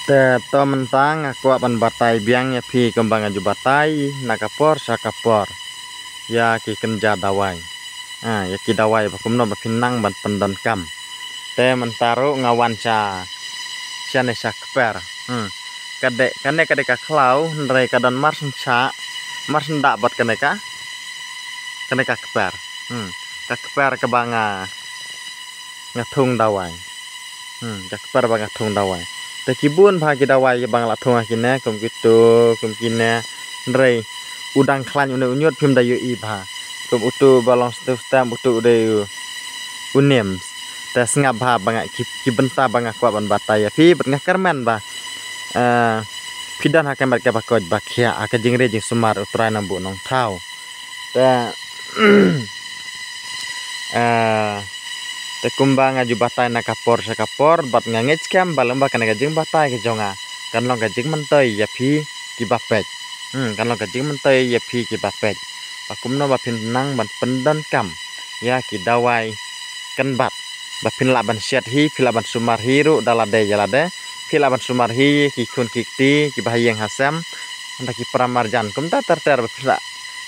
Te to mentang aku akan batai biang ya pi kembang aju batai nakapor sakapor ya ki kenja dawai ya ki dawai bakum no bapinang ban pendan kam te mentaru ngawan cha chane sakper kane ka klau ndrai kadan mars cha mars ndak bat kane ka keper ka keper ke banga ngatung dawai ka keper banga tung dawai te kibun bagi dawai bang la thong kine kum kine ndrei udang klan unyut phim dayu i bha kum utu balong stem utu de unem te sngap bha bang ki benta bang kwa ban bataya phi bat ngakarmen ba pidan hakam ke bakoj bakhia aka jingre jing sumar utrai nambu nong thau te te kumbang aju batai nakapor sakapor bat ngangej kam balong ba kana gajing batai ke jonga kan long gajing mentoi ya phi ki bapet kan long gajing mentoi ya phi ki bapet pakum no bapin nang ban pendan kam ya ki dawai kan bat bapin laban syat hi pilaban sumar hiru dalade jalade pilaban sumar hi ki kun kikti ki bahayeng hasam anda ki pramarjan kum ta terter bapila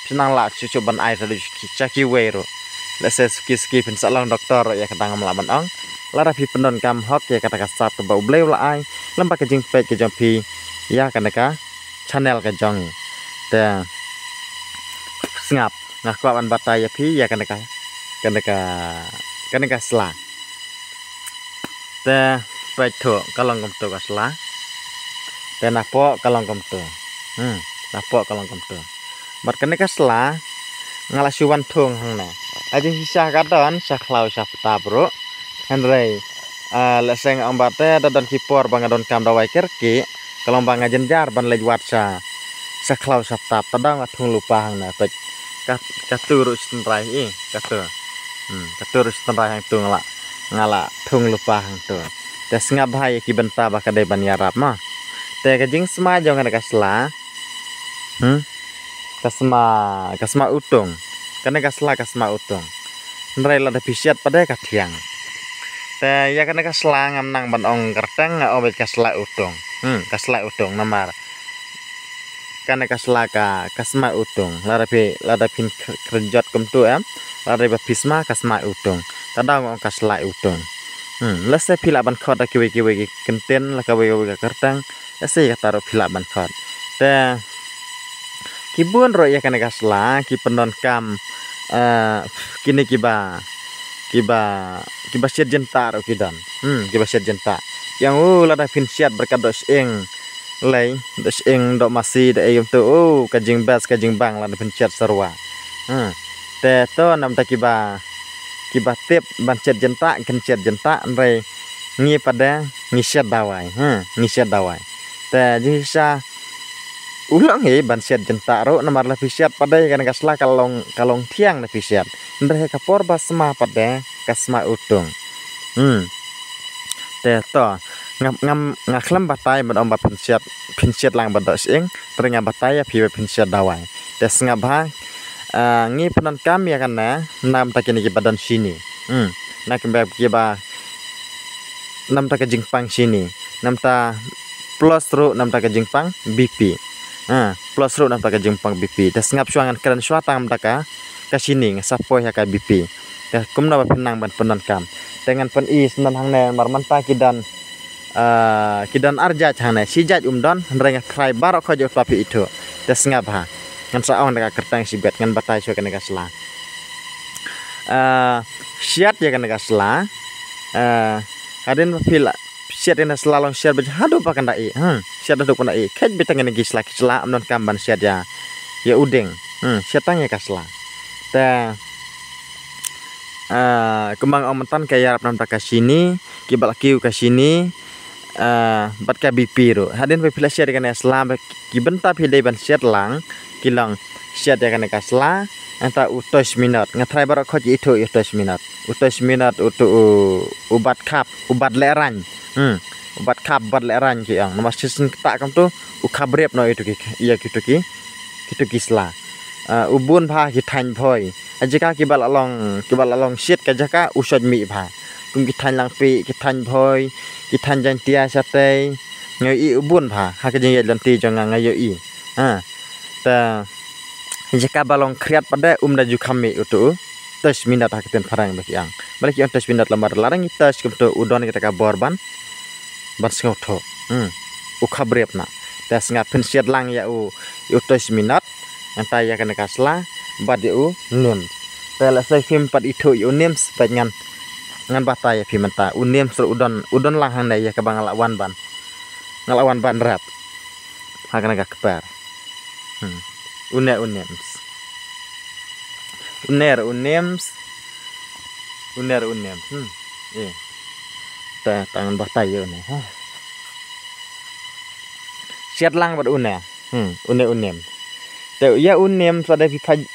pinang la cucu ban air tadi ki caki wero lese ski pin salong doktor ya kadang melaban ong lara pi pendon kam hok ya kata kasat ke bau bleu la ai lemba ke jing pe ke jong pi ya kaneka channel ke jong te ngap ngakwa ban batai ya pi ya kaneka sla te pe tho kalong kom to ka sla te napo kalong kom to napo kalong kom to mat kaneka sla ngala suwan thong hang na aja sisa kadon saklau sapta bro henrei leseng ambate dadon kipor bangadon kam dawai kerki kalau banga jenjar ban lej watsa saklau sapta tadang atung lupa hang na pek katuru stenrai katuru stenrai hang tu ngala tung lupa hang tu te sngap bahaya ki benta bakade ban yarap ma te kajing sma jong kana kasla kasma utung kana kasma utung nrai la dapisiat pada katiang te ya kana kasla ngam nang ban ong kerteng obet kasla utung namar kana kasma utung la dapin kerjot kum tu la dapi pisma kasma utung tadang ong kasla utung lese pila ban khot kiwe kenten la kawe kerteng lese kataro pila ban khot te kibun ro ya kana kasla ki pendon kam kini kiba siat jenta ro kidan kiba siat jenta yang lada pin siat berkat dos eng lei dos eng do masih da ayum tu kajing bas kajing bang lada pin siat sarwa te to nam ta kiba tip ban siat jenta kan siat jenta rei ngi pada ngi siat dawai te jisa ulang ban siat jenta ro namar la pisiat pada kan kasla kalong tiang na pisiat ndre kapor basma pada kasma utung te to ngaklam batai ban om pinsiat lang bados ing teringa batai ya pi pinsiat dawai te ngabha ngi penan kami ya kana nam takini ki badan sini nak mbak kiba nam ta ke jingpang sini nam ta plus ro nam ta ke jingpang BP plus ro nam taka jengpang BP das ngap suangan keren suatang taka kasini ngasapo ya ka BP ya kumna ba penang ban penan kam dengan pen i senan hang ne marmanta kidan arja hang ne sijat umdon reng krai barok khojo papi itu das ngap ha ngan saong taka kertang sibet ngan batai so kana kasla siat ya kana kasla hadin pila siat ina slalong siat berhadu pakan dai siat duduk pandai kej bitang ini gisla amnon kamban siat ya udeng siatanya kasla te kembang ometan kayak nam tak sini kibal kiu ke sini bat ka BP ro hadin pila siat kan islam kibenta pidai ban siat lang kilang siat ya kan kasla anta utos minat ngatrai barok khoj itu utos minat utu ubat leran ubat kap bat leran ki ang nama sisen tak kam tu ukabrep no itu ki iya gitu kisla ubun pha ki than phoi ajika ki bal along shit ka jaka usod mi pha kum ki than lang pi ki than phoi ki than jan tia sate ngoi ubun pha ha ke jeng lan ti jong ngayoi ta jika balong kriat pada da kami utu tes minat ha keten parang baki ang balik yang tes minat lamar larang tes kemto udon kita ka borban ban sengotho ukhabrep na ta sengat pensiat lang ya u tes minat anta ya kana kasla bad u nem ta la sai film pat itu yu nem spat ngan bata ya film ta unem sur udon lang hang ya ka bang ngalawan ban rap ha kana ka kepar unems ta tangan bata ya ne siat lang bad unem te ya unem pada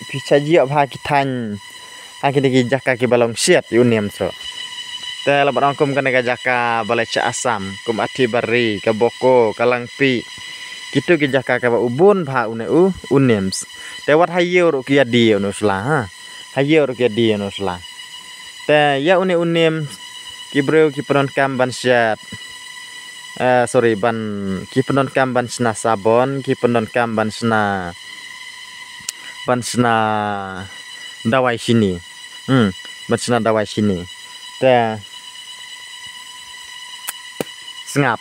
pisaji apa kitan kita jaka ki balong siat unem so te la barangkum kan ka jaka balai ca asam kum ati bari ka boko kalangpi kitu ki jaka ka ubun pha unems te wat hayo ro ki adi unusla hayo ro ki adi unusla te ya unem ki breu ki penon kam ban siat ban ki penon kam ban sna sabon ki penon kam ban sna dawai sini ban sna dawai sini te sengap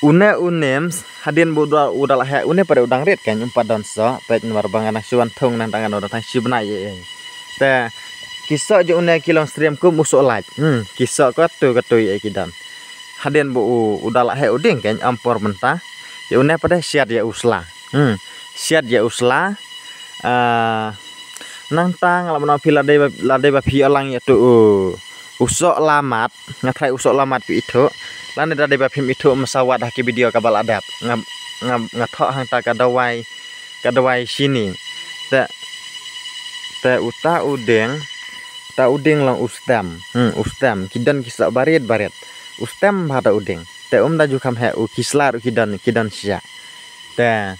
unems hadin budal udal ha pada udang ret kan umpadon so pet war bangan suan thong nang tangan orang tang sibna ye te kisah je kilong stream ku musuk laj kisah ko tu ye kidan hadin bu udal ha uding kan ampor mentah ya pada siat ya usla siat ya usla nang tang lamun lade ba pi alang ya tu usok lamat ngatai usok lamat pi itu lan lade ba pim itu mesawat haki video kabal adap ngathok hang ta kadawai sini te uta udeng lang ustam kidan kisak baret ustam hata udeng te daju kam he kislar kidan sia te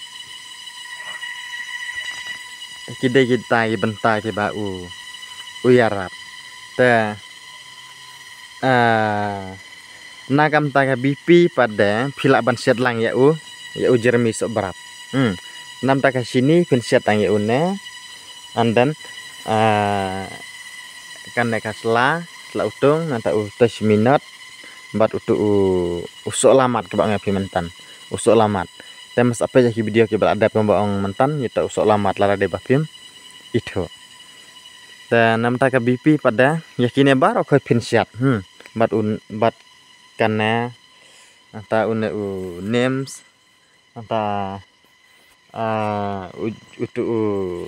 kide kita bentar ke bau uyarap te nakam taga BP pada pilak ban siat lang ya jermi sok berap nam taga sini pensiat tang ya ne andan kan nekasla utung nanta utus minat bat usok lamat ke bang mentan usok lamat temas apa ya video ke ada pembaong mentan kita usok lamat lara de bapim itu dan nam taga BP pada yakine baro ko pensiat bat karena anta names anta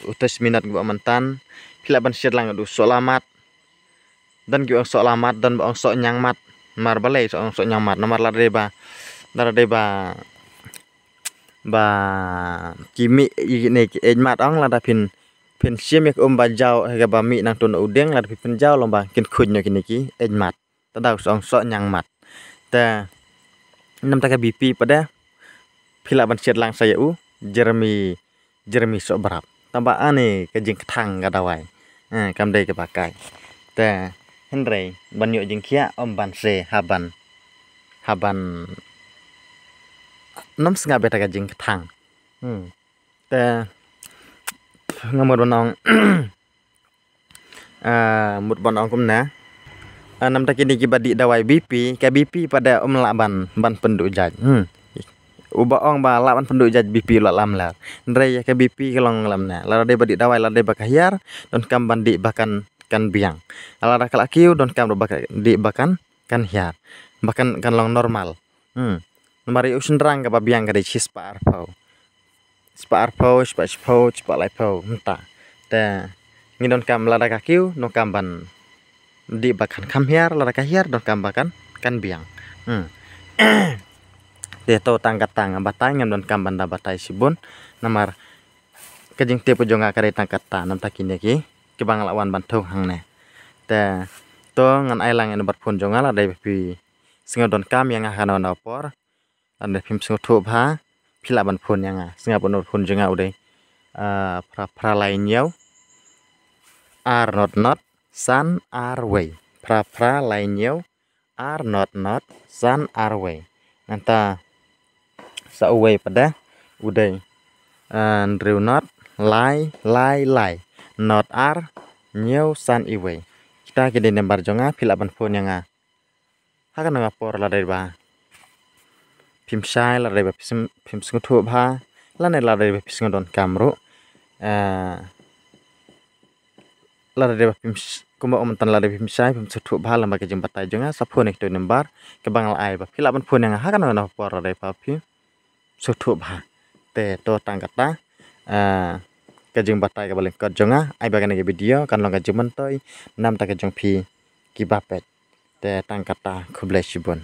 utus minat gua mentan pila ban siat lang sok lamat dan gua sok lamat dan bang sok nyangmat mar balai sok nyangmat nomor la deba kimi ini ejmat ong la pin siam yak bajau ga ba mi nang tun udeng la pin jau lomba kin khunyo kini ki ejmat tadau sok nyangmat ta nam taka BP pada pila ban siat lang saya jermi sok berap tambah ane kejing ketang gadawai kam dei ke pakai ta henrei banyo jing kia ban se haban nam senga beta kejing ketang ta ngamor banong mut banong kumna nam takini kibadi dawai BP ke BP pada laban ban penduk jaj ubaong ba laban penduk jaj BP lam la ndrei ke BP kelong lamna la de badi dawai la de bakahyar don kam bandi bahkan kan biang ala rakal akiu don kam bahkan kan hyar bahkan kan long normal mari usendrang ka biang ka de cispa arpau spa lai pau menta ta ngidon kam la akiu no kam ban di bahkan kamhiar lara kahiar don kam bahkan kan biang de to tangkatang batang don kam banda batai sibun namar kejing tepu jonga kare tangkata nam takine ki kebang lawan bantu hang ne te to ngan ailang en bat phun jonga la dai pi singa don kam yang akan on opor ande phim singa thu bha phila ban phun yang singa bon phun jonga ude pra lain yau are not sun are way pra lainnya are not sun are way nanta sauway pada uday driu not lai not ar new san iway kita kini nembar jonga filaban phone yang hakan nga por la dai ba phim sai la dai ba phim sing thu ba la ne la dai ba phim don kamro la dai ba phim kuma tan la dai phim sai phim thu ba la ma ke jim batai jonga sa phone ek to nembar ke bangal ai ba filaban phone yang hakan nga por la dai ba phim thu ba te to tang kata kajing batai ka balik kot jonga ai bagan ke video kan long ka juman toy nam ta ka jong phi ki bapet te tang kata khublai sibon